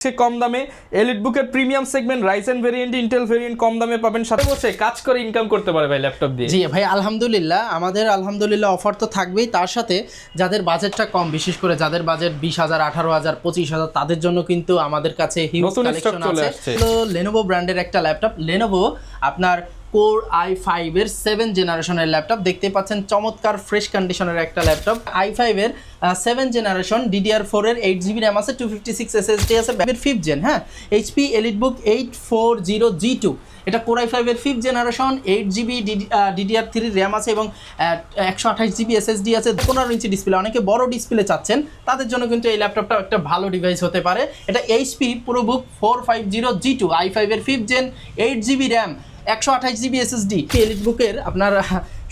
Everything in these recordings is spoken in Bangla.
কম দামে এলিটবুকের premium segment Ryzen variant Intel variant কম দামে পাবেন, সাথে বসে কাজ করে ইনকাম করতে পারে ভাই ল্যাপটপ দিয়ে। জি ভাই আলহামদুলিল্লাহ, আমাদের আলহামদুলিল্লাহ অফার তো থাকবেই, তার সাথে যাদের বাজেটটা কম, বিশেষ করে যাদের বাজেট 20,000, 18,000, 25,000 তাদের জন্য কিন্তু আমাদের কাছে হিউজ কালেকশন আছে। লেনোভো ব্র্যান্ডের একটা ল্যাপটপ, লেনোভো আপনার কোর i5 এর 7 জেনারেশনের ল্যাপটপ দেখতে পাচ্ছেন, চমৎকার ফ্রেশ কন্ডিশনের একটা ল্যাপটপ। i5 এর 7 জেনারেশন DDR4 এর 8GB RAM আছে, 256 SSD আছে, 5th জেন। হ্যাঁ, HP EliteBook 840G2, এটা কোর i5 এর 5th generation, 8GB DDR3 RAM আছে এবং 128GB SSD আছে, 15 ইঞ্চি ডিসপ্লে। অনেকে বড় ডিসপ্লে চাচ্ছেন, তাদের জন্য কিন্তু এই ল্যাপটপটা একটা ভালো ডিভাইস হতে পারে। এটা HP ProBook 450G2, i5 এর 5th gen, 8GB RAM, 128GB SSD। এলিটবুকের আপনার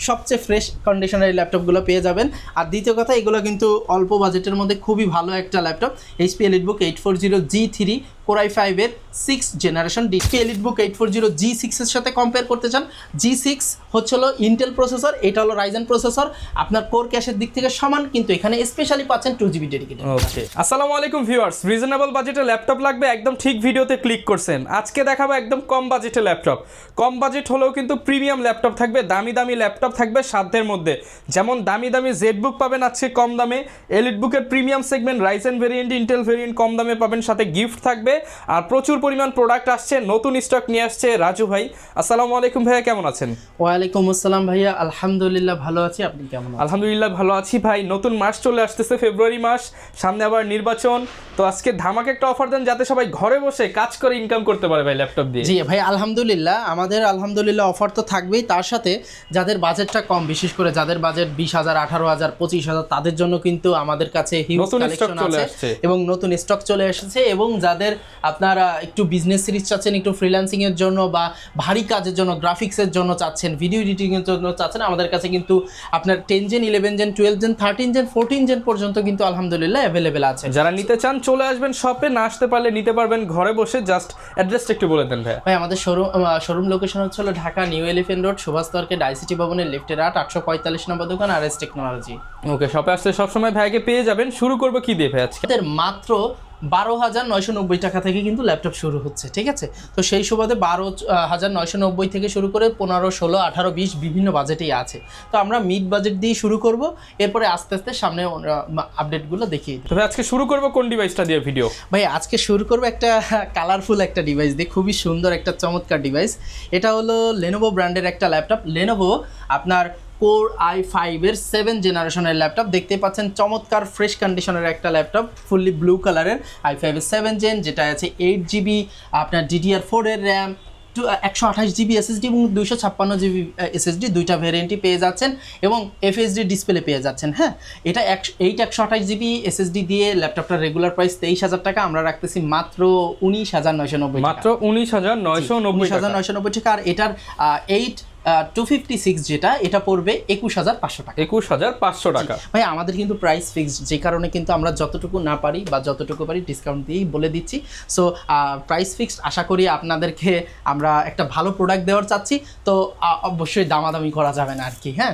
সবচেয়ে ফ্রেশ কন্ডিশনের ল্যাপটপগুলো পেয়ে যাবেন। আর দ্বিতীয় কথা, এগুলো কিন্তু অল্প বাজেটের মধ্যে খুবই ভালো একটা laptop. HP EliteBook 840G3 core i5 এর 6th generation. HP EliteBook 840G6 এর সাথে কম্পেয়ার করতে চান, G6 হচ্ছিল ইন্টেল প্রসেসর, এটা হলো রাইজেন প্রসেসর। আপনার কোর ক্যাশের দিক থেকে সমান, কিন্তু এখানে স্পেশালি পাচ্ছেন 2GB ডেডিকেটেড। ওকে, আসসালামু আলাইকুম ভিউয়ার্স, রিজনেবল বাজেটে ল্যাপটপ লাগবে, একদম ঠিক ভিডিওতে ক্লিক করছেন। আজকে দেখাবো একদম কম বাজেটে ল্যাপটপ। কম বাজেট হলেও কিন্তু প্রিমিয়াম ল্যাপটপ থাকবে, দামি দামি ল্যাপটপ থাকবে সাধ্যের মধ্যে। যেমন দামি দামি জেডবুক পাবেন আজকে কম দামে, এলিটবুকের premium segment Ryzen variant Intel variant কম দামে পাবেন, সাথে গিফট থাকবে। আর প্রচুর পরিমাণ প্রোডাক্ট আসছে, নতুন স্টক নিয়ে আসছে রাজু ভাই। আসসালামু আলাইকুম ভাইয়া, কেমন আছেন? ওয়ালাইকুম আসসালাম ভাইয়া, আলহামদুলিল্লাহ ভালো আছি, আপনি কেমন আছেন? আলহামদুলিল্লাহ ভালো আছি ভাই। নতুন মাস চলে আসতেছে, ফেব্রুয়ারি মাস, সামনে আবার নির্বাচন। তো আজকে ধামাকে একটা অফার দেন যাতে সবাই ঘরে বসে কাজ করে ইনকাম করতে পারে ভাই ল্যাপটপ দিয়ে। জি ভাই আলহামদুলিল্লাহ, আমাদের আলহামদুলিল্লাহ অফার তো থাকবেই, তার সাথে যাদের বাজেটটা কম, বিশেষ করে যাদের বাজেট 20,000, 18,000, 25,000 তাদের জন্য কিন্তু আমাদের কাছে হিউজ কালেকশন আছে এবং নতুন স্টক চলে এসেছে। এবং যাদের আপনারা একটু বিজনেস সিরিজ চাচ্ছেন, একটু ফ্রিল্যান্সিং এর জন্য বা ভারী কাজের জন্য, গ্রাফিক্সের জন্য চাচ্ছেন, ভিডিও এডিটিং এর জন্য চাচ্ছেন, আমাদের কাছে কিন্তু আপনার 10 gen, 11 gen, 12 gen, 13 gen, 14 gen পর্যন্ত কিন্তু আলহামদুলিল্লাহ অ্যাভেলেবেল আছে। যারা নিতে চান চলে আসবেন শপে, না আসতে পারলে নিতে পারবেন ঘরে বসে। জাস্ট অ্যাড্রেসটা একটু বলে দেন ভাই। আমাদের শোরুম লোকেশন হচ্ছে Dhaka new elephant road, Subhash তর্কের আইসিটি ভবনের লেফটের 845 নম্বর দোকান, RS টেকনোলজি। ওকে, শপে আসলে সবসময় ভাইকে পেয়ে যাবেন। শুরু করবো কি দিয়ে ভাই আজকে? মাত্র 12,990 টাকা থেকে কিন্তু ল্যাপটপ শুরু হচ্ছে, ঠিক আছে? তো সেই সুবাদে 12,990 থেকে শুরু করে 15, 16, 18, 20 বিভিন্ন বাজেটেই আছে। তো আমরা মিড বাজেট দিয়ে শুরু করব, এরপরে আস্তে আস্তে সামনে আপডেটগুলো দেখিয়ে দিই। তবে আজকে শুরু করবো কোন ডিভাইসটা দিয়ে ভিডিও? ভাই আজকে শুরু করবো একটা কালারফুল একটা ডিভাইস দিয়ে, খুবই সুন্দর একটা চমৎকার ডিভাইস। এটা হলো লেনোভো ব্র্যান্ডের একটা ল্যাপটপ, লেনোভো আপনার কোর i5 এর 7 জেনারেশনের ল্যাপটপ দেখতে পাচ্ছেন, চমৎকার ফ্রেশ কন্ডিশনের একটা ল্যাপটপ, ফুললি ব্লু কালারের। i5 এর 7 জেন, যেটা আছে 8GB আপনার DDR4 এর র্যাম, 128GB SSD এবং 256GB SSD, দুইটা ভ্যারিয়েন্টই পেয়ে যাচ্ছেন এবং FHD ডিসপ্লে পেয়ে যাচ্ছেন। হ্যাঁ, এটা 128GB SSD দিয়ে ল্যাপটপটার রেগুলার প্রাইস 23,000 টাকা, আমরা রাখতেছি মাত্র 19,990 টাকা। মাত্র 19,990 টাকা। আর এটার 256 যেটা, এটা পড়বে 21,500 টাকা। 21,500 টাকা। ভাই আমাদের কিন্তু প্রাইস ফিক্সড, যে কারণে কিন্তু আমরা যতটুকু না পারি বা যতটুকু পারি ডিসকাউন্ট দিয়েই বলে দিচ্ছি। সো প্রাইস ফিক্সড, আশা করি আপনাদেরকে আমরা একটা ভালো প্রোডাক্ট দেওয়ার চাচ্ছি, তো অবশ্যই দামাদামি করা যাবে না আর কি। হ্যাঁ,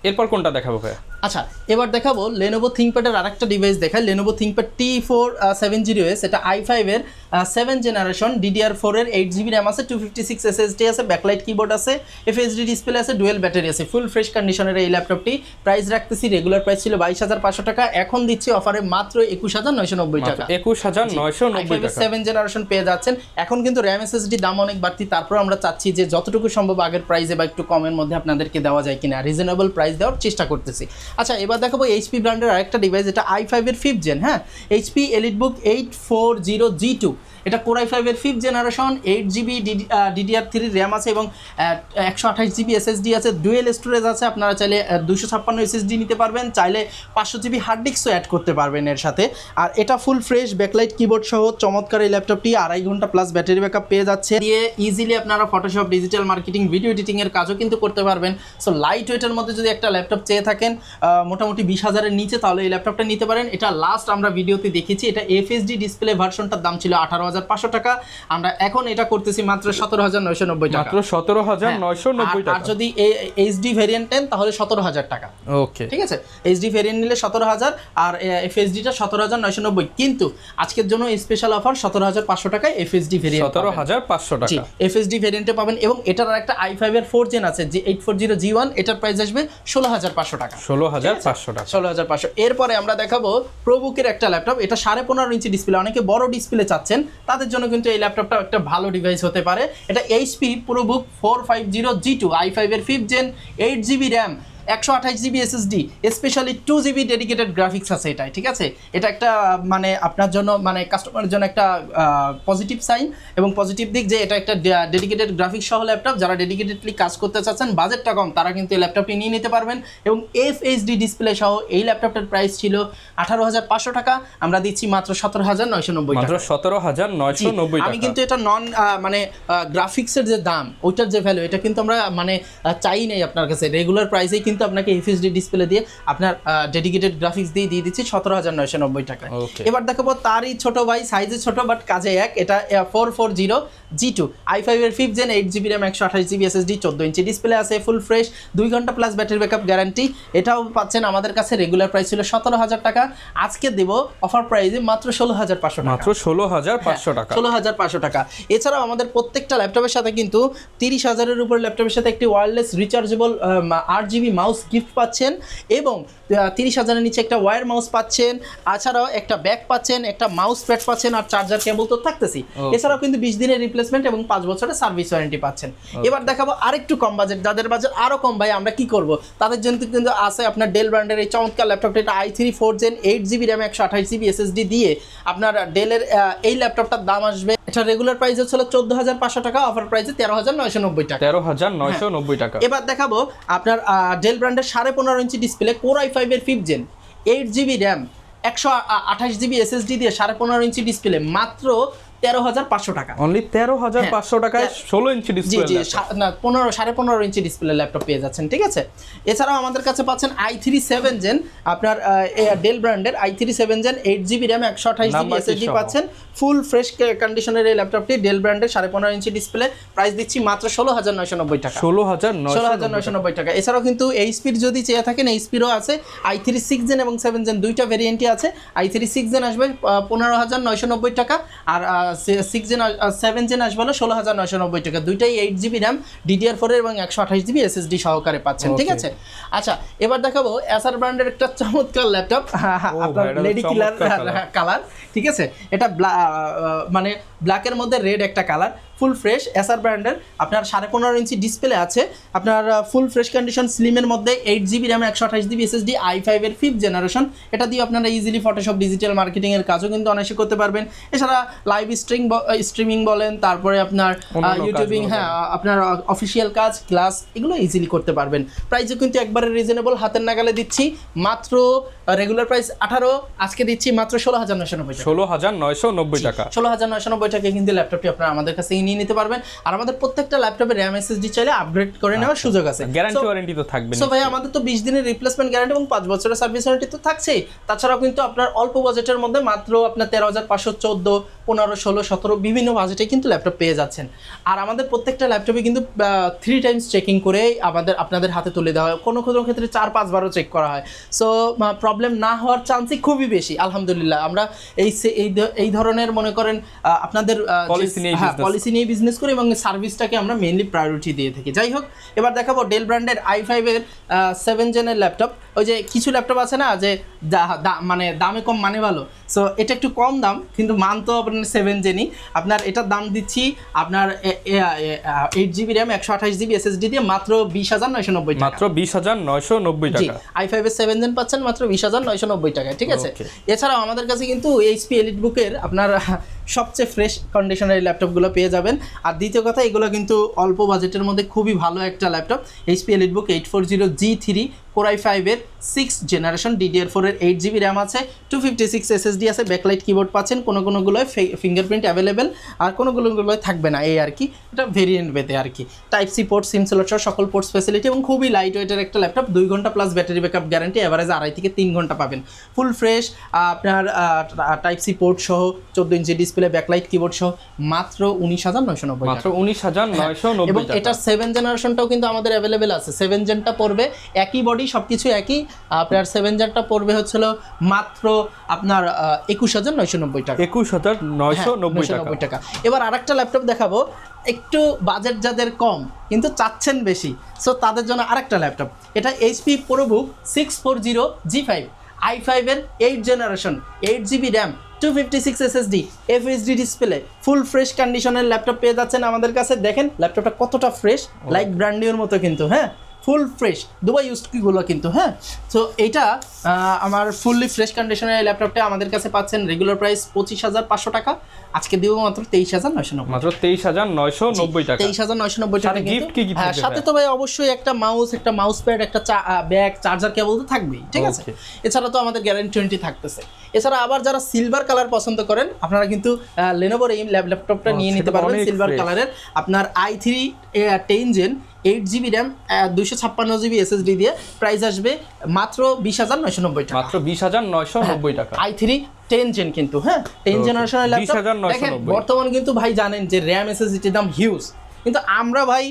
এরপর কোনটা দেখাবো ভাই? আচ্ছা, এবার দেখাবো লেনোভো থিংকপ্যাডের আরেকটা ডিভাইস দেখায়, লেনোভো থিংকপ্যাড T470S। এটা i5 এর 7 জেনারেশন, DDR4 এর 8GB RAM আছে, 256 SSD আছে, ব্যাকলাইট কিবোর্ড আছে, FHD ডিসপ্লে আছে, ডুয়েল ব্যাটারি আছে, ফুল ফ্রেশ কন্ডিশনের এই ল্যাপটপটি। প্রাইস রাখতেছি, রেগুলার প্রাইস ছিল 22,500 টাকা, এখন দিচ্ছি অফারে মাত্র 21,990 টাকা। 21,990 টাকা 7 জেনারেশন পেয়ে যাচ্ছেন। এখন কিন্তু RAM SSD দাম অনেক বাড়তি, তারপর আমরা চাচ্ছি যে যতটুকু সম্ভব আগের প্রাইসে বা একটু কমের মধ্যে আপনাদেরকে দেওয়া যায় কিনা, রিজনেবল প্রাইস দেওয়ার চেষ্টা করতেছি। আচ্ছা, এবার দেখাবো HP ব্র্যান্ডের আরেকটা ডিভাইস, এটা i5 এর 5th জেন। হ্যাঁ, HP EliteBook 840G2, এটা কোর i5 এর 5th generation, 8GB DDR3 RAM আছে এবং 128GB SSD আছে, ডুয়েল স্টোরেজ আছে। আপনারা চাইলে 256 SSD নিতে পারবেন, চাইলে 500GB হার্ড ডিস্কও অ্যাড করতে পারবেন এর সাথে। আর এটা ফুল ফ্রেশ ব্যাকলাইট কিবোর্ড সহ চমৎকার এই ল্যাপটপটি 2.5 ঘন্টা প্লাস ব্যাটারি ব্যাকআপ পেয়ে যাচ্ছে। দিয়ে ইজিলি আপনারা Photoshop, digital marketing, video editing এর কাজও কিন্তু করতে পারবেন। সো লাইট ওয়েটের মধ্যে যদি একটা ল্যাপটপ চেয়ে থাকেন, মোটামুটি 20,000-এর নিচে, তাহলে এই ল্যাপটপটা নিতে পারেন। এটা লাস্ট আমরা ভিডিওতে দেখেছি, এটা FHD ডিসপ্লে ভার্সনটার দাম ছিল 18,500 টাকা, আমরা এখন এটা করতেছি মাত্র 17,990 টাকা, মাত্র 17,990 টাকা। আর যদি HD ভেরিয়েন্ট নেন তাহলে 17,000 টাকা। ওকে, ঠিক আছে, HD ভেরিয়েন্ট নিলে 17,000 আর FHDটা 17,990, কিন্তু আজকের জন্য স্পেশাল অফার 17,500 টাকায় FHD ভেরিয়েন্ট 17,500 টাকা FHD ভেরিয়েন্টে পাবেন। এবং এটার একটা i5 এর 4 জেন আছে, যে 840G1, এটার প্রাইস আসবে 16,500 টাকা। 16,500 টাকা। 16,500। এরপরে আমরা দেখাবো প্রোবুকের একটা ল্যাপটপ, এটা 15.5 ইঞ্চি ডিসপ্লে, অনেকে বড় ডিসপ্লে চাচ্ছেন তাদের জন্য কিন্তু এই ল্যাপটপটা একটা ভালো ডিভাইস হতে পারে। এটা HP প্রোবুক 450G2, i5 এর 5th gen, 8GB RAM, 128GB SSD, specially 2GB dedicated graphics আছে এটাই। ঠিক আছে, এটা একটা মানে আপনার জন্য, মানে কাস্টমারের জন্য একটা পজিটিভ সাইন এবং পজিটিভ দিক, যে এটা একটা ডেডিকেটেড গ্রাফিক্স সহ ল্যাপটপ। যারা ডেডিকেটেডলি কাজ করতে চাচ্ছেন, বাজেটটা কম, তারা কিন্তু এই ল্যাপটপটি নিয়ে নিতে পারবেন। এবং FHD ডিসপ্লে সহ এই ল্যাপটপটার প্রাইস ছিল 18,500 টাকা, আমরা দিচ্ছি মাত্র 17,990 টাকা। মাত্র 17,990 টাকা। আমি কিন্তু এটা মানে গ্রাফিক্সের যে দাম, ওইটার যে ভ্যালু, এটা কিন্তু আমরা মানে চাই নাই আপনার কাছে, রেগুলার প্রাইসেই কিন্তু আপনাকে FHD ডিসপ্লে দিয়ে আপনার ডেডিকেটেড গ্রাফিক্স দিয়ে দিচ্ছি 17,990 টাকা। এবার দেখাবো তারই ছোট ভাই, সাইজে ছোট বাট কাজে এক, এটা 440G2, i5 এর 5th gen, 8GB RAM, 128GB SSD, 14 inch display আছে, ফুল ফ্রেশ, 2 ঘন্টা প্লাস ব্যাটারি ব্যাকআপ গ্যারান্টি। এটাও পাচ্ছেন আমাদের কাছে, রেগুলার প্রাইস ছিল 17,000 টাকা, আজকে দেব অফার প্রাইসে মাত্র 16,500 টাকা। মাত্র 16,500 টাকা। 16,500 টাকা। এছাড়াও আমাদের প্রত্যেকটা ল্যাপটপের সাথে কিন্তু 30,000-এর উপর ল্যাপটপের সাথে একটি wireless rechargeable 8GB mouse gift পাচ্ছেন, এবং 30,000-এর নিচে একটা ওয়্যার মাউস পাচ্ছেন, এছাড়াও একটা ব্যাগ পাচ্ছেন, একটা মাউস প্যাড পাচ্ছেন, আর চার্জার কেবল তো থাকতেছি। এছাড়াও কিন্তু 20 দিনের রিপ্লেসমেন্ট এবং 5 বছরের সার্ভিস ওয়ারেন্টি পাচ্ছেন। এবার দেখাবো আরেকটু কম বাজেট, যাদের বাজেট আরো কম ভাই আমরা কি করব, তাদের জন্য কিন্তু আছে আপনার ডেল ব্র্যান্ডের এই চমৎকার ল্যাপটপটা। এটা i3 4th gen, 8GB RAM, 128GB SSD দিয়ে আপনার ডেলের এই ল্যাপটপটার দাম আসবে, এটা রেগুলার প্রাইস হচ্ছিল 14,500 টাকা, অফার প্রাইসে 13,990 টাকা। 13,990 টাকা। এবার দেখাবো আপনার ডেল ব্র্যান্ডের 15.5 ইঞ্চি ডিসপ্লে, Core i5 এর 5th gen, 8GB RAM, 128GB SSD দিয়ে 15.5 ইঞ্চি ডিসপ্লে, মাত্র 13,500 টাকা। অনলি 13,500 টাকায় 16 ইঞ্চি ডিসপ্লে, জি না 15.5 ইঞ্চি ডিসপ্লে ল্যাপটপ পেয়ে যাচ্ছেন। ঠিক আছে, এছাড়াও আমাদের কাছে পাচ্ছেন i3 7 জেন, আপনার ডেল ব্র্যান্ডের i3 7 gen, 8GB RAM, 128GB SSD পাচ্ছেন, ফুল ফ্রেশ কন্ডিশনের এই ল্যাপটপটি, ডেল ব্র্যান্ডের 15.5 ইঞ্চি ডিসপ্লে, প্রাইস দিচ্ছি মাত্র 16,990 টাকা। 16,990 টাকা। এছাড়াও কিন্তু HPর যদি চেয়ে থাকেন, HPরও আছে, i3 6 জেন এবং 7 জেন দুইটা ভেরিয়েন্টই আছে। i3 6 জেন আসবে 15,990 টাকা, আর 6 জেন 7 জেন আসবে হলো 16,990 টাকা। দুইটাই 8GB র্যাম, DDR4 এবং 128GB SSD সহকারে পাচ্ছেন। ঠিক আছে, আচ্ছা এবার দেখাবো এসার ব্র্যান্ডের একটা চমৎকার ল্যাপটপ, আপনার লেডি কিলার কালার। ঠিক আছে, এটা মানে ব্ল্যাকের মধ্যে রেড একটা কালার, ফুল ফ্রেশ এসার ব্র্যান্ডের, আপনার 15.5 ইঞ্চি ডিসপ্লে আছে, আপনার ফুল ফ্রেশ কন্ডিশন, স্লিমের মধ্যে, 8GB RAM, 128GB SSD, i5 এর 5th জেনারেশন। এটা দিয়ে আপনারা ইজিলি ফটোশপ, ডিজিটাল মার্কেটিং এর কাজও কিন্তু অনায়াসে করতে পারবেন। এছাড়া লাইভ স্ট্রিমিং বলেন, তারপরে আপনার ইউটিউবিং, হ্যাঁ আপনার অফিসিয়াল কাজ, ক্লাস, এগুলো ইজিলি করতে পারবেন। প্রাইসও কিন্তু একবারে রিজনেবল, হাতের নাগালে দিচ্ছি, মাত্র রেগুলার প্রাইস 18, আজকে দিচ্ছি মাত্র 16,990 টাকা। 16,990 টাকা। 16,990 টাকা কিন্তু ল্যাপটপটি আপনারা আমাদের কাছে নিয়ে নিতে পারবেন। আর আমাদের প্রত্যেকটা ল্যাপটপে র্যাম SSD চাইলে আপগ্রেড করে নেওয়ার সুযোগ আছে, গ্যারান্টি ওয়ারেন্টি তো থাকবে। সো ভাই আমাদের তো 20 দিনের রিপ্লেসমেন্ট গ্যারান্টি এবং 5 বছরের সার্ভিস ওয়ারেন্টি তো থাকছেই। তাছাড়াও কিন্তু আপনার অল্প বাজেটের মধ্যে মাত্র আপনার 13,500, 14, 15, 16, 17 বিভিন্ন বাজেটে কিন্তু ল্যাপটপ পেয়ে যাচ্ছেন। আর আমাদের প্রত্যেকটা ল্যাপটপে কিন্তু 3 টাইমস চেকিং করে আপনাদের হাতে তুলে দেওয়া হয়, কোনো কোনো ক্ষেত্রে 4-5 বারও চেক করা হয়। সো প্রবলেম না হওয়ার চান্সই খুবই বেশি, আলহামদুলিল্লাহ। আমরা এই ধরনের মনে করেন আপনাদের পলিসি নিয়ে বিজনেস করি এবং সার্ভিসটাকে আমরা মেইনলি প্রায়োরিটি দিয়ে থাকি। যাই হোক, এবার দেখাবো ডেল ব্র্যান্ডের i5 এর 7 জেনের ল্যাপটপ। ওই যে কিছু ল্যাপটপ আছে না যে মানে দামে কম মানে ভালো, সো এটা একটু কম দাম কিন্তু মান তো আপনার 7 জেনই। আপনার এটার দাম দিচ্ছি আপনার 8GB র্যাম, 128GB SSD দিয়ে মাত্র 20,990 টাকা। মাত্র 20,990 টাকা। i5 এর 7 জেন পাচ্ছেন মাত্র 20,990 টাকায়। ঠিক আছে, এছাড়াও আমাদের কাছে কিন্তু HP EliteBook এর আপনার সবচেয়ে ফ্রেশ কন্ডিশনের এই ল্যাপটপগুলো পেয়ে যাবেন। আর দ্বিতীয় কথা, এগুলো কিন্তু অল্প বাজেটের মধ্যে খুবই ভালো একটা laptop. HP EliteBook 840 G3 Core i5-এর 6th জেনারেশন, DDR4-এর 8GB র্যাম আছে, 256 SSD আছে, ব্যাকলাইট কিবোর্ড পাচ্ছেন, কোনোগুলোয় ফিঙ্গারপ্রিন্ট অ্যাভেলেবেল, আর কোনোগুলোয় থাকবে না, এই আর কি, এটা ভেরিয়েন্ট বেতে আর কি। Type C port, SIM slot সহ সকল পোর্টস ফ্যাসিলিটি, এবং খুবই লাইট ওয়েটের একটা ল্যাপটপ। 2 ঘন্টা plus battery backup guarantee, average 2.5 থেকে 3 ঘন্টা পাবেন। ফুল ফ্রেশ আপনার টাইপ সি পোর্ট সহ 14 ইঞ্চি ডিসপ্লে, ব্যাকলাইট কিবোর্ড সহ মাত্র 19,990 মাত্র 19,990 এবং টাকা। এটা 7 জেনারেশনটাও কিন্তু আমাদের অ্যাভেলেবেল আছে। 7 জেনটা পড়বে একই বডি, সব কিছু একই, আপনার 7 জেনটা পড়বে হচ্ছিল মাত্র আপনার 21,990 টাকা। 21,990 টাকা। এবার আরেকটা ল্যাপটপ দেখাবো, একটু বাজেট যাদের কম কিন্তু চাচ্ছেন বেশি, সো তাদের জন্য আরেকটা ল্যাপটপ। এটা HP ProBook 640 G5 i5-এর 8th generation, 8GB RAM, 256 SSD, FHD display, full fresh কন্ডিশনের ল্যাপটপ পেয়ে যাচ্ছেন আমাদের কাছে। দেখেন ল্যাপটপটা কতটা ফ্রেশ, লাইক ব্র্যান্ড নিউর মতো কিন্তু, হ্যাঁ, ফুল ফ্রেশ, দুবাই ইউজগুলো কিন্তু, হ্যাঁ। তো এইটা আমার ফুললি ফ্রেশ কন্ডিশনের এই ল্যাপটপটা আমাদের কাছে পাচ্ছেন রেগুলার প্রাইস 25,500 টাকা, আজকে দিব মাত্র 23,990, মাত্র 23,990 টাকা। 23,990 টাকা গিফট কি হ্যাঁ, সাথে তো ভাই অবশ্যই একটা মাউস প্যাড, একটা ব্যাগ, চার্জার কেবল তো থাকবেই, ঠিক আছে। এছাড়া তো আমাদের গ্যারান্টি 20 থাকতেছে। এছাড়া আবার যারা সিলভার কালার পছন্দ করেন, আপনারা কিন্তু লেনোভোর এই ল্যাপটপটা নিয়ে নিতে পারবেন সিলভার কালারের। আপনার i3 10 gen 8GB RAM, 256GB SSD দিয়ে, প্রাইস আসবে মাত্র 20,990 টাকা। মাত্র 20,990 টাকা। i3 10 জেন কিন্তু, হ্যাঁ, 10 জেনারেশনের ল্যাপটপ। দেখেন বর্তমান কিন্তু ভাই জানেন যে র্যাম SSDর দাম হিউজ, কিন্তু আমরা ভাই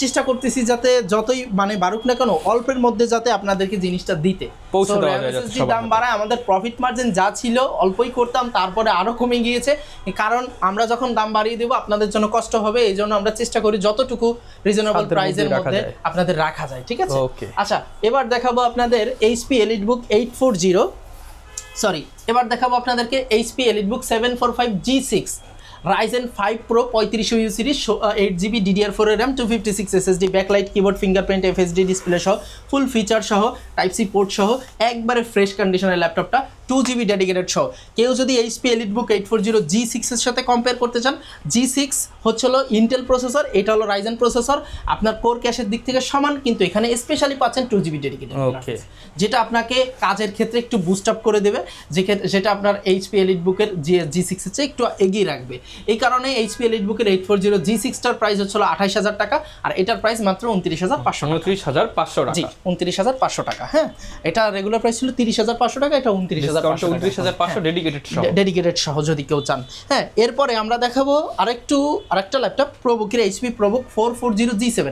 চেষ্টা করতেছি যাতে যতই মানে বাড়ুক না কেন অল্পের মধ্যে যাতে আপনাদেরকে জিনিসটা দিতে পৌঁছে দেওয়া যায়। দাম বাড়ায়, আমাদের প্রফিট মার্জিন যা ছিল অল্পই করতাম, তারপরে আরো কমে গিয়েছে, কারণ আমরা যখন দাম বাড়িয়ে দেবো আপনাদের জন্য কষ্ট হবে, এই জন্য আমরা চেষ্টা করি যতটুকু রিজনেবল প্রাইসের মধ্যে আপনাদের রাখা যায়, ঠিক আছে। আচ্ছা, এবার দেখাবো আপনাদের HP EliteBook 840, সরি, এবার দেখাবো আপনাদেরকে HP EliteBook 745 G6 Ryzen 5 Pro 3500U series, 8GB DDR4 RAM, 256 SSD, backlight keyboard, fingerprint, FHD display সহ, ফুল ফিচার সহ, টাইপ সি পোর্ট সহ, একবারে ফ্রেশ কন্ডিশনের ল্যাপটপটা, 2GB ডেডিকেটেড সহ। কেউ যদি HP EliteBook 840 G6 এর সাথে কম্পেয়ার করতে চান, G6 হচ্ছিল ইন্টেল প্রসেসর, এটা হলো রাইজেন প্রসেসর, আপনার কোর ক্যাশের দিক থেকে সমান, কিন্তু এখানে স্পেশালি পাচ্ছেন 2GB ডেডিকেটেড, যেটা আপনাকে কাজের ক্ষেত্রে একটু বুস্ট আপ করে দেবে, যেটা আপনার HP EliteBook এর G6 এর চেয়ে একটু এগিয়ে রাখবে। এই কারণে HP EliteBook এর 840 G6 টার প্রাইস হচ্ছিল 28,000 টাকা, আর এটার প্রাইস মাত্র 29,500 টাকা। 29,500 টাকা, জি 29,500 টাকা, হ্যাঁ। এটা রেগুলার প্রাইস ছিল 30,500 টাকা, এটা 29,500 ডেডিকেটেড সহ যদি কেউ চান, হ্যাঁ। এরপরে আমরা দেখাবো আরেকটা ল্যাপটপ, ProBook-এর HP ProBook 440 G7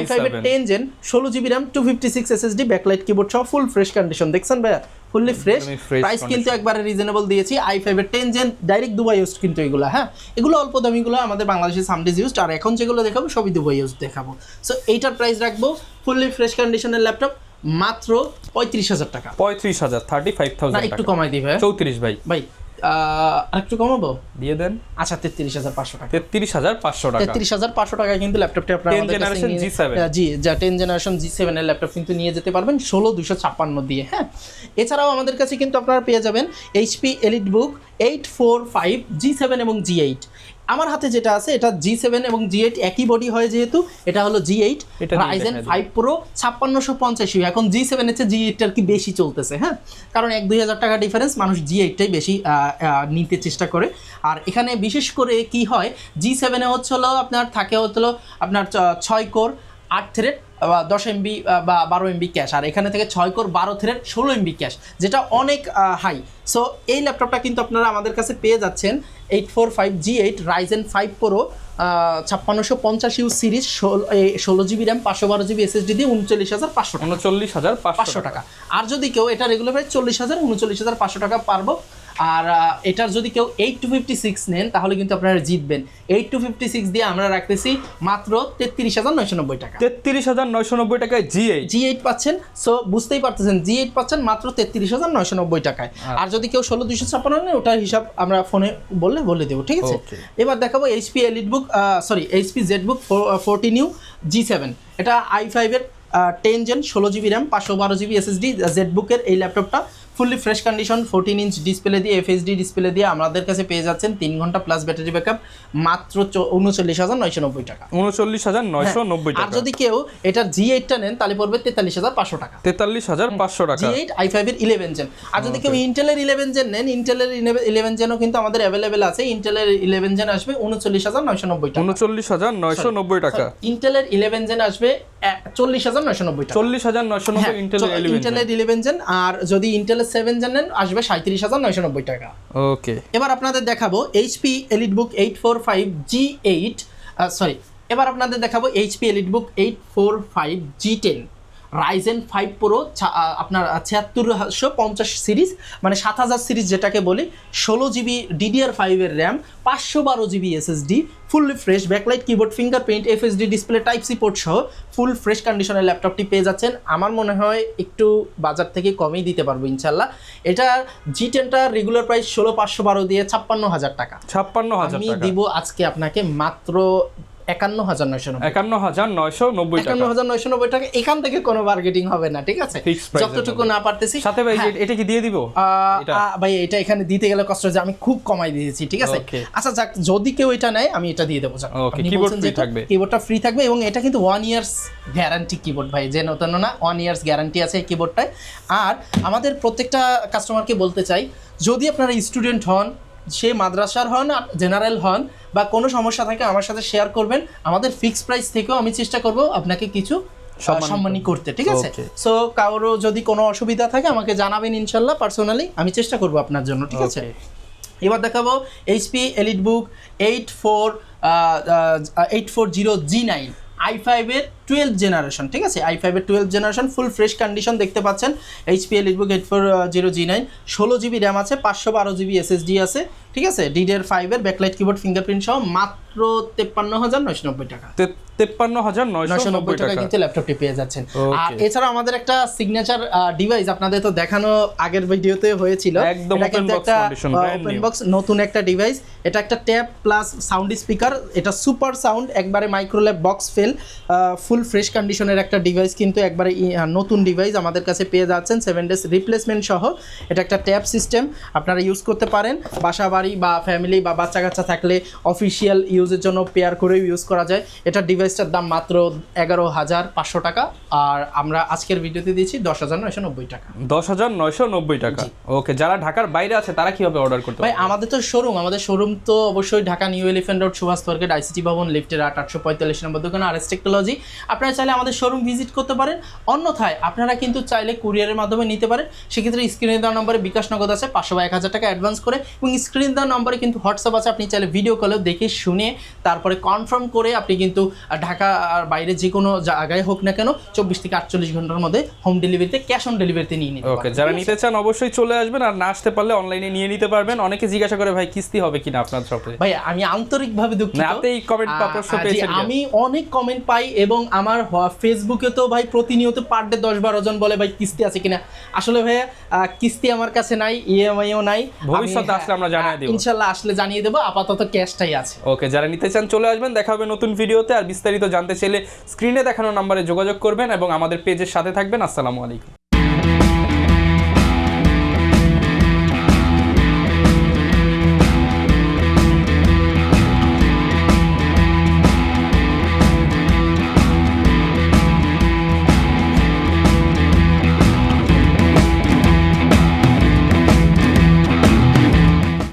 i5-এর 10 gen, 16GB RAM, 256 SSD, backlight keyboard সহ, ফুল ফ্রেশ কন্ডিশন। দেখছেন ভাইয়া, ফুললি ফ্রেশ, প্রাইস কিন্তু একবারে রিজনেবল দিয়েছি। i5-এর 10 জেন ডাইরেক্ট দুবাই ইউজড কিন্তু এগুলো, হ্যাঁ, এগুলো অল্প দামিগুলো আমাদের বাংলাদেশে সামডেজ ইউজড, আর এখন যেগুলো দেখাবো সবই দুবাই ইউজড দেখাবো। সো এইটার প্রাইস রাখবো ফুললি ফ্রেশ কন্ডিশনের ল্যাপটপ মাত্র 35,000 টাকা। 35,000, 35,000 না, একটু কমাই দিই ভাই, 34 ভাই আরেকটু কমাবো, দিয়ে দেন। আচ্ছা 33,500 টাকা। 33,500 টাকা, 33,500 টাকায় কিন্তু ল্যাপটপটা আপনারা 10 জেনারেশন G7, জি, যা 10 জেনারেশন G7 এর ল্যাপটপ কিন্তু নিয়ে যেতে পারবেন 16,256 দিয়ে, হ্যাঁ। এছাড়াও আমাদের কাছে কিন্তু আপনারা পেয়ে যাবেন HP EliteBook 845 G7 এবং G8। আমার হাতে যেটা আছে এটা G7 এবং G8 একই বডি হয়, যেহেতু এটা হলো G8 Ryzen 5 Pro 5650। এখন G7 এর চেয়ে G8 আর কি বেশি চলতেছে, হ্যাঁ, কারণ 1-2,000 টাকা ডিফারেন্স, মানুষ G8টাই বেশি নিতে চেষ্টা করে। আর এখানে বিশেষ করে কি হয়, G7 এ হচ্ছিল আপনার 6 কোর 8 থ্রেড, 10 MB বা 12 MB ক্যাশ, আর এখানে থেকে 6 কোর 12 থ্রেড 16 MB ক্যাশ, যেটা অনেক হাই। সো এই ল্যাপটপটা কিন্তু আপনারা আমাদের কাছে পেয়ে যাচ্ছেন 845 G8 Ryzen 5 Pro 5650U series, 16GB RAM, 512GB SSD দিয়ে 39,500 টাকা। আর যদি কেউ এটা রেগুলার প্রাইস 39,500 টাকা পারবো। আর এটার যদি কেউ 8256 নেন তাহলে কিন্তু আপনারা জিতবেন। 8256 দিয়ে আমরা রাখতেছি মাত্র 33,990 টাকা। 33,990 টাকায় G8 পাচ্ছেন। সো বুঝতেই পারতেছেন, G8 পাচ্ছেন মাত্র 33,990 টাকায়। আর যদি কেউ 16,256 নেন, ওটার হিসাব আমরা ফোনে বলে দেবো, ঠিক আছে। এবার দেখাবো HP ZBook 14U G7। এটা i5 এর 10 gen, 16GB RAM, 512GB SSD, ZBook-এর এই ল্যাপটপটা fully fresh condition 14 inch display দিয়ে FHD ডিসপ্লে দিয়ে আমাদের কাছে পেয়ে যাচ্ছেন 3 ঘন্টা প্লাস ব্যাটারি ব্যাকআপ মাত্র 39,990 টাকা। 39,990 আর টাকা। যদি কেউ এটার G8 টা নেন তাহলে পড়বে 43,500 টাকা। 43,500 টাকা। G8 i5 এর 11 জেন। আর যদি কেউ ইন্টেলের 11 জেন নেন, ইন্টেলের 11 জেনও কিন্তু আমাদের অ্যাভেলেবেল আছে। ইন্টেলের 11 জেন আসবে 39,990 টাকা। 39,990 টাকা। ইন্টেলের 11 জেন আসবে 40,990 টাকা। 40,990 ইন্টেলের 11 ইন্টেলের 11 জেন। আর যদি ইন্টেলের 7 জেন নেন আসবে 37,990 টাকা। ওকে, এবার আপনাদের দেখাবো HP EliteBook 845 G8 এবার আপনাদের দেখাবো HP EliteBook 845 G10 Ryzen 5 Pro আপনার 7650 সিরিজ, মানে 7000 সিরিজ যেটাকে বলি, 16GB DDR5 এর RAM, 512GB SSD, fully fresh backlight keyboard, fingerprint, FHD display, type C port সহ ফুল ফ্রেশ কন্ডিশনের ল্যাপটপটি পেয়ে যাচ্ছেন। আমার মনে হয় একটু বাজার থেকে কমই দিতে পারবো ইনশাল্লাহ। এটা G10টা রেগুলার প্রাইস 16,512 দিয়ে 56,000 টাকা। 56,000 আমি টাকা। দিব আজকে আপনাকে মাত্র 51,990 51,990 টাকা। এখান থেকে কোনো বার্গেটিং হবে না, ঠিক আছে? যতটুকু না পারতেছি। সাথে ভাই এটা কি দিয়ে দিব? ভাই এটা এখানে দিতে গেলে কষ্ট হচ্ছে, আমি খুব কমাই দিয়েছি, ঠিক আছে? আচ্ছা যাক, যদি কেউ এটা নেয় আমি এটা দিয়ে দেবো। কিবোর্ড ফ্রি থাকবে, কিবোর্ডটা ফ্রি থাকবে এবং এটা কিন্তু 1 ইয়ার্স গ্যারান্টি কিবোর্ড ভাই, যে নতুন না, 1 ইয়ার্স গ্যারান্টি আছে এই কিবোর্ডটায়। আর আমাদের প্রত্যেকটা কাস্টমারকে বলতে চাই, যদি আপনারা স্টুডেন্ট হন, সে মাদ্রাসার হন, জেনারেল হন, বা কোনো সমস্যা থাকে আমার সাথে শেয়ার করবেন। আমাদের ফিক্সড প্রাইস থেকেও আমি চেষ্টা করব আপনাকে কিছু সম্মানী করতে, ঠিক আছে? সো কারো যদি কোনো অসুবিধা থাকে আমাকে জানাবেন, ইনশাল্লাহ পার্সোনালি আমি চেষ্টা করব আপনার জন্য, ঠিক আছে? এবার দেখাবো HP EliteBook 840 G9 i5 এর 12 জেনারেশন, ঠিক আছে? i5 এর 12 জেনারেশন ফুল ফ্রেশ কন্ডিশন দেখতে পাচ্ছেন। HP EliteBook 840 G9, 16GB RAM আছে, 512GB SSD আছে, ঠিক আছে? DDR5 এর ব্যাকলাইট কিবোর্ড, ফিঙ্গারপ্রিন্ট সহ মাত্র 53,990 টাকা। 53,990 টাকা কিন্তু ল্যাপটপটি পেয়ে যাচ্ছেন। আর এছাড়া আমাদের একটা সিগনেচার ডিভাইস আপনাদের তো দেখানো আগের ভিডিওতে হয়েছিল, একদম ওপেন বক্স নতুন একটা ডিভাইস। এটা একটা ট্যাব প্লাস সাউন্ড স্পিকার, এটা সুপার সাউন্ড, একবারে Microlab box fail, full fresh কন্ডিশনের একটা ডিভাইস, কিন্তু একবারে নতুন ডিভাইস আমাদের কাছে পেয়ে যাচ্ছেন 7 ডেজ রিপ্লেসমেন্ট সহ। এটা একটা ট্যাব সিস্টেম, আপনারা ইউজ করতে পারেন বাসা বাড়ি বা ফ্যামিলি বা বাচ্চা কাচ্চা থাকলে অফিসিয়াল ইউজের জন্য পেয়ার করেও ইউজ করা যায়। এটা ডিভাইসটার দাম মাত্র 11,500 টাকা, আর আমরা আজকের ভিডিওতে দিয়েছি 10,990 টাকা। 10,990 টাকা। ওকে, যারা ঢাকার বাইরে আছে তারা কিভাবে অর্ডার করতে ভাই? আমাদের তো শোরুম তো অবশ্যই Dhaka new elephant road, Subhash market, ICT ভবন, লিফটের 845 নম্বর দোকান, RS টেকনোলজি। আপনারা চাইলে আমাদের শোরুম ভিজিট করতে পারেন, অন্যথায় আপনারা কিন্তু চাইলে কুরিয়ারের মাধ্যমে নিতে পারেন। সেক্ষেত্রে স্ক্রিনে দেওয়া নম্বরে বিকাশ নগদ আছে, 500 বা 1,000 টাকা অ্যাডভান্স করে, এবং স্ক্রিনে দেওয়া নম্বরে কিন্তু হোয়াটসঅ্যাপ আছে, আপনি চাইলে ভিডিও কলেও দেখে শুনে তারপরে কনফার্ম করে আপনি কিন্তু ঢাকা আর বাইরে যে কোনো জায়গায় হোক না কেন 24 থেকে 48 ঘন্টার মধ্যে হোম ডেলিভারিতে, ক্যাশ অন ডেলিভারিতে নিয়ে নিতে পারবেন। ওকে, যারা নিতে চান অবশ্যই চলে আসবেন, আর না আসতে পারলে অনলাইনে নিয়ে নিতে পারবেন। অনেকে জিজ্ঞাসা করে ভাই কিস্তি হবে কিনা আপনার শপে? ভাই আমি আন্তরিকভাবে দুঃখিত, আপনি কমেন্ট প্রশ্ন পেয়েছেন, আমি অনেক কমেন্ট পাই এবং আমার ফেসবুকে তো ভাই প্রতিনিয়ত পার ডে 10-12 জন বলে ভাই কিস্তি আছে কিনা। আসলে ভাই কিস্তি আমার কাছে নাই, ইএমআইও নাই। ভবিষ্যতে আসলে আমরা জানিয়ে দেব, ইনশাআল্লাহ আসলে জানিয়ে দেব, আপাতত ক্যাশটাই আছে। ওকে, যারা নিতে চান চলে আসবেন, দেখা হবে নতুন ভিডিওতে। আর বিস্তারিত জানতে চাইলে স্ক্রিনে দেখানো নম্বরে যোগাযোগ করবেন এবং আমাদের পেজের সাথে থাকবেন। আসসালামু আলাইকুম।